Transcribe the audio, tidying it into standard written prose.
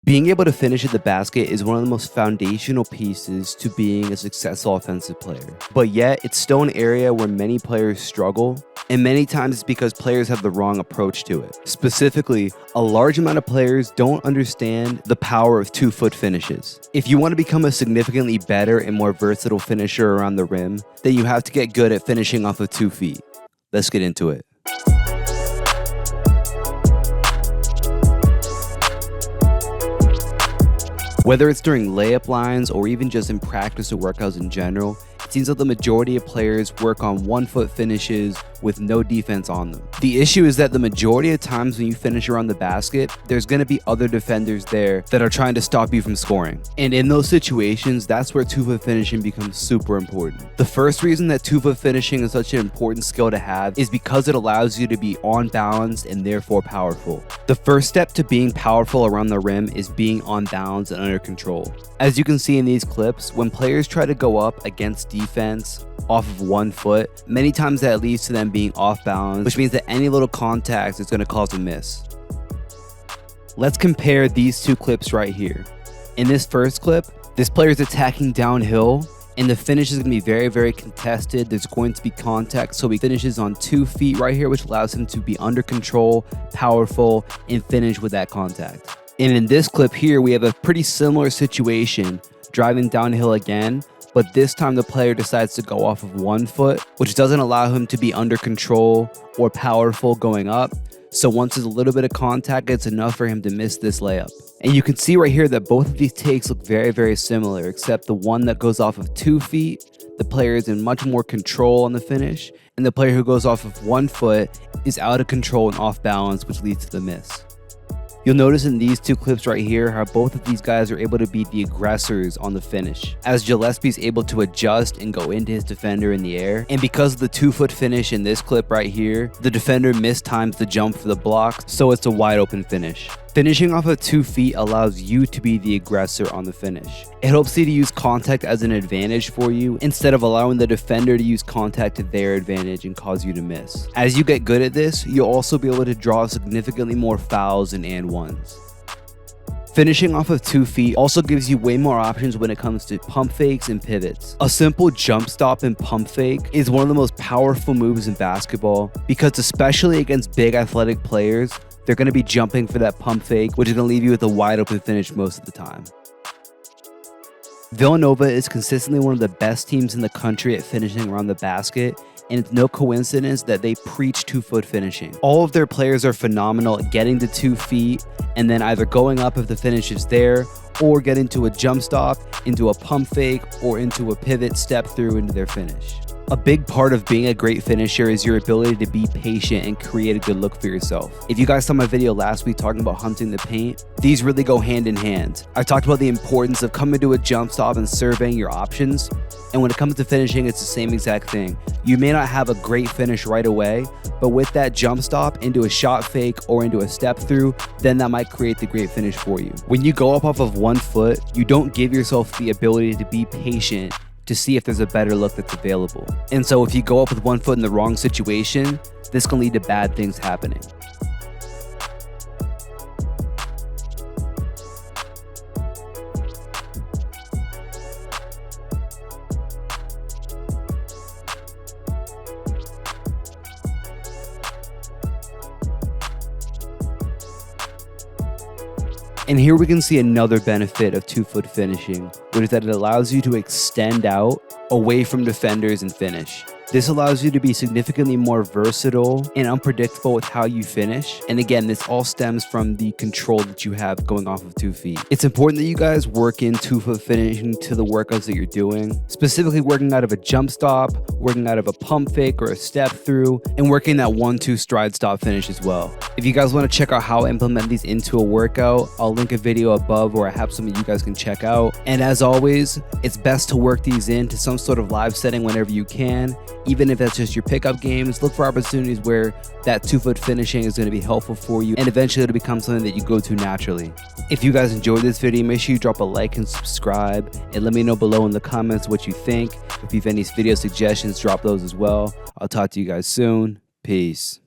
Being able to finish at the basket is one of the most foundational pieces to being a successful offensive player. But yet, it's still an area where many players struggle, and many times it's because players have the wrong approach to it. Specifically, a large amount of players don't understand the power of 2-foot finishes. If you want to become a significantly better and more versatile finisher around the rim, then you have to get good at finishing off of 2 feet. Let's get into it. Whether it's during layup lines or even just in practice or workouts in general, it seems that the majority of players work on 1-foot finishes with no defense on them. The issue is that the majority of times when you finish around the basket, there's going to be other defenders there that are trying to stop you from scoring. And in those situations, that's where 2-foot finishing becomes super important. The first reason that 2-foot finishing is such an important skill to have is because it allows you to be on balance and therefore powerful. The first step to being powerful around the rim is being on balance and under control. As you can see in these clips, when players try to go up against defense off of 1 foot, many times that leads to them being off balance, which means that any little contact is going to cause a miss. Let's compare these two clips right here. In this first clip, this player is attacking downhill, and the finish is going to be very, very contested. There's going to be contact, so he finishes on 2 feet right here, which allows him to be under control, powerful, and finish with that contact. And in this clip here, we have a pretty similar situation, driving downhill again, but this time the player decides to go off of 1 foot, which doesn't allow him to be under control or powerful going up. So once there's a little bit of contact, it's enough for him to miss this layup. And you can see right here that both of these takes look very, very similar, except the one that goes off of 2 feet, the player is in much more control on the finish, and the player who goes off of 1 foot is out of control and off balance, which leads to the miss. You'll notice in these two clips right here how both of these guys are able to be the aggressors on the finish, as Gillespie's able to adjust and go into his defender in the air, and because of the 2-foot finish in this clip right here, the defender mistimes the jump for the block, so it's a wide open finish. Finishing off of 2 feet allows you to be the aggressor on the finish. It helps you to use contact as an advantage for you instead of allowing the defender to use contact to their advantage and cause you to miss. As you get good at this, you'll also be able to draw significantly more fouls and and-ones. Finishing off of 2 feet also gives you way more options when it comes to pump fakes and pivots. A simple jump stop and pump fake is one of the most powerful moves in basketball because, especially against big athletic players, they're going to be jumping for that pump fake, which is going to leave you with a wide open finish most of the time. Villanova is consistently one of the best teams in the country at finishing around the basket, and it's no coincidence that they preach 2-foot finishing. All of their players are phenomenal at getting to 2 feet and then either going up if the finish is there, or get into a jump stop, into a pump fake, or into a pivot step through into their finish. A big part of being a great finisher is your ability to be patient and create a good look for yourself. If you guys saw my video last week talking about hunting the paint, these really go hand in hand. I talked about the importance of coming to a jump stop and surveying your options, and when it comes to finishing, it's the same exact thing. You may not have a great finish right away, but with that jump stop into a shot fake or into a step through, then that might create the great finish for you. When you go up off of 1 foot, you don't give yourself the ability to be patient to see if there's a better look that's available. And so if you go up with 1 foot in the wrong situation, this can lead to bad things happening. And here we can see another benefit of 2-foot finishing, which is that it allows you to extend out away from defenders and finish. This allows you to be significantly more versatile and unpredictable with how you finish. And again, this all stems from the control that you have going off of 2 feet. It's important that you guys work in 2-foot finishing to the workouts that you're doing, specifically working out of a jump stop, working out of a pump fake or a step through, and working that 1-2 stride stop finish as well. If you guys want to check out how I implement these into a workout, I'll link a video above where I have some that you guys can check out. And as always, it's best to work these into some sort of live setting whenever you can. Even if that's just your pickup games, look for opportunities where that 2-foot finishing is going to be helpful for you, and eventually it'll become something that you go to naturally. If you guys enjoyed this video, make sure you drop a like and subscribe, and let me know below in the comments what you think. If you have any video suggestions, drop those as well. I'll talk to you guys soon. Peace.